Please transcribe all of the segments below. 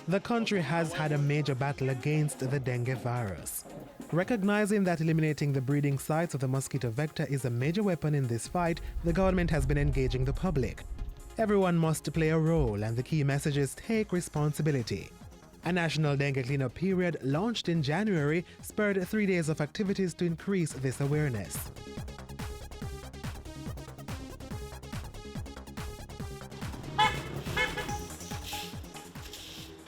The country has had a major battle against the dengue virus. Recognizing that eliminating the breeding sites of the mosquito vector is a major weapon in this fight, the government has been engaging the public. Everyone must play a role, and the key message is take responsibility. A national dengue cleanup period launched in January spurred 3 days of activities to increase this awareness.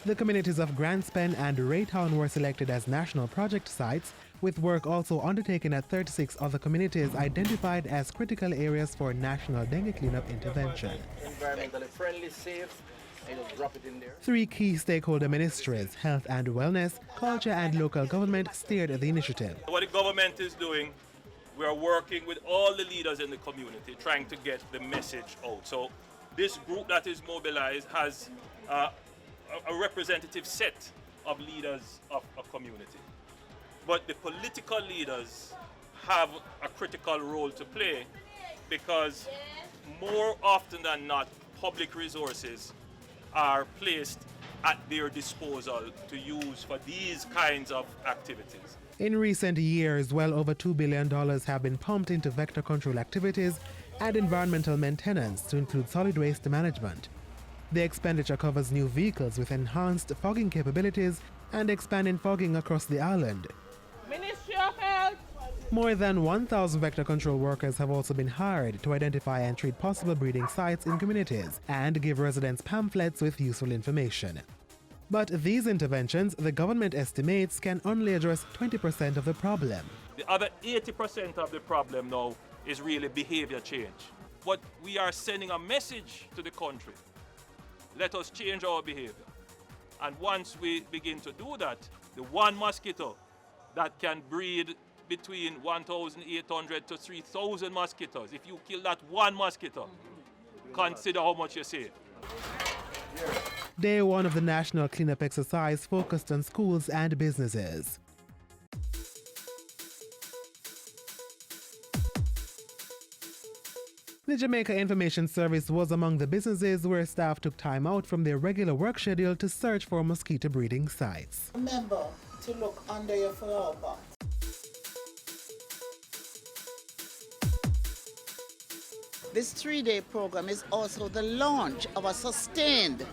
The communities of Grandspen and Raytown were selected as national project sites, with work also undertaken at 36 other communities identified as critical areas for national dengue cleanup intervention. Environmentally friendly, safe, and you'll drop it in there. 3 key stakeholder ministries, health and wellness, culture and local government, steered the initiative. What the government is doing, we are working with all the leaders in the community, trying to get the message out. So this group that is mobilized has a representative set of leaders of a community. But the political leaders have a critical role to play, because more often than not, public resources are placed at their disposal to use for these kinds of activities. In recent years, well over $2 billion have been pumped into vector control activities and environmental maintenance, to include solid waste management. The expenditure covers new vehicles with enhanced fogging capabilities and expanding fogging across the island. Ministry of Health. More than 1,000 vector control workers have also been hired to identify and treat possible breeding sites in communities and give residents pamphlets with useful information. But these interventions, the government estimates, can only address 20% of the problem. The other 80% of the problem now is really behavior change. But we are sending a message to the country. Let us change our behavior. And once we begin to do that, the one mosquito that can breed between 1,800 to 3,000 mosquitoes, if you kill that one mosquito, consider how much you save. Day 1 of the national cleanup exercise focused on schools and businesses. The Jamaica Information Service was among the businesses where staff took time out from their regular work schedule to search for mosquito breeding sites. Remember to look under your flower pot. This 3-day program is also the launch of a sustained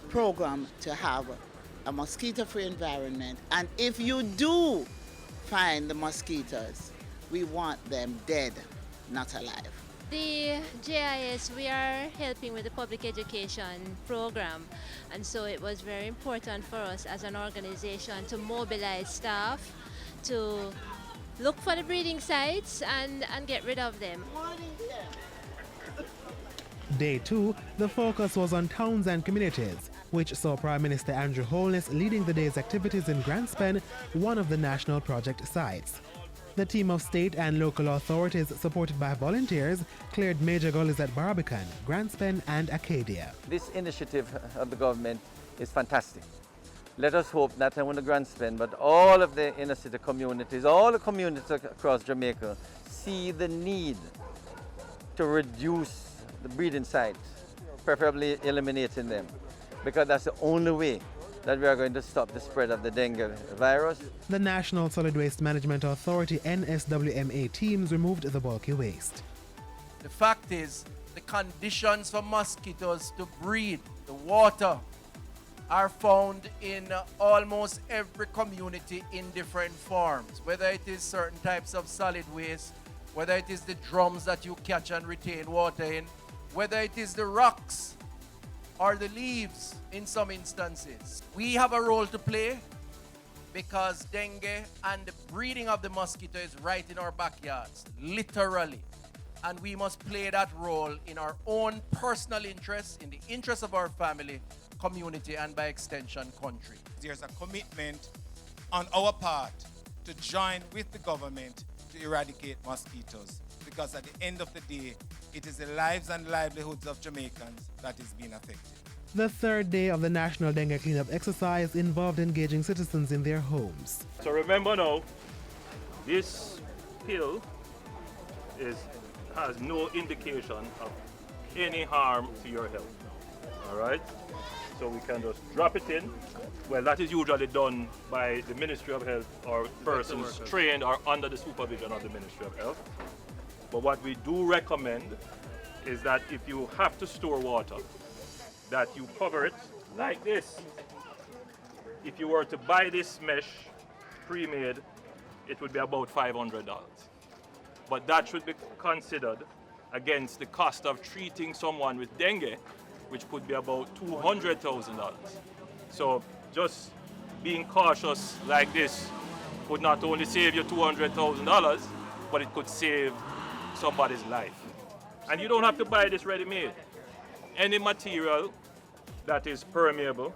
program to have a mosquito-free environment. And if you do find the mosquitoes, we want them dead, not alive. The JIS, we are helping with the public education program, and so it was very important for us as an organization to mobilize staff to look for the breeding sites and get rid of them. Day 2, the focus was on towns and communities, which saw Prime Minister Andrew Holness leading the day's activities in Grandspen, one of the national project sites. The team of state and local authorities, supported by volunteers, cleared major gullies at Barbican, Grandspen and Acadia. This initiative of the government is fantastic. Let us hope not only the Grandspen, but all of the inner city communities, all the communities across Jamaica, see the need to reduce the breeding sites, preferably eliminating them, because that's the only way that we are going to stop the spread of the dengue virus. The National Solid Waste Management Authority NSWMA teams removed the bulky waste. The fact is, the conditions for mosquitoes to breed, the water, are found in almost every community in different forms, whether it is certain types of solid waste, whether it is the drums that you catch and retain water in, whether it is the rocks or the leaves in some instances. We have a role to play because dengue and the breeding of the mosquito is right in our backyards, literally. And we must play that role in our own personal interests, in the interests of our family, community, and by extension, country. There's a commitment on our part to join with the government to eradicate mosquitoes, because at the end of the day, it is the lives and livelihoods of Jamaicans that is being affected. The 3rd day of the National Dengue Cleanup exercise involved engaging citizens in their homes. So remember now, this pill has no indication of any harm to your health. All right? So we can just drop it in. Well, that is usually done by the Ministry of Health or persons trained or under the supervision of the Ministry of Health. But what we do recommend is that if you have to store water, that you cover it like this. If you were to buy this mesh pre-made, it would be about $500. But that should be considered against the cost of treating someone with dengue, which could be about $200,000. So just being cautious like this would not only save you $200,000, but it could save somebody's life. And you don't have to buy this ready-made. Any material that is permeable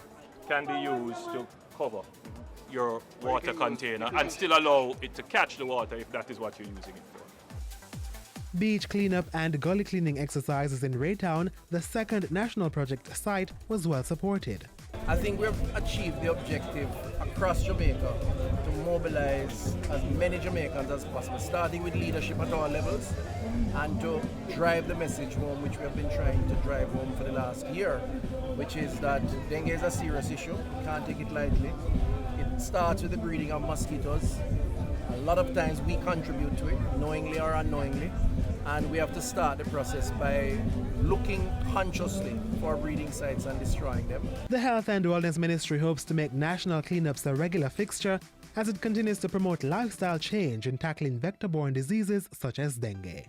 can be used to cover your water container and still allow it to catch the water if that is what you're using it for. Beach cleanup and gully cleaning exercises in Raytown, the second national project site, was well supported. I think we've achieved the objective across Jamaica to mobilize as many Jamaicans as possible, starting with leadership at all levels, and to drive the message home, which we have been trying to drive home for the last year, which is that dengue is a serious issue. You can't take it lightly. It starts with the breeding of mosquitoes. A lot of times we contribute to it, knowingly or unknowingly, and we have to start the process by looking consciously for breeding sites and destroying them. The Health and Wellness Ministry hopes to make national cleanups a regular fixture as it continues to promote lifestyle change in tackling vector-borne diseases such as dengue.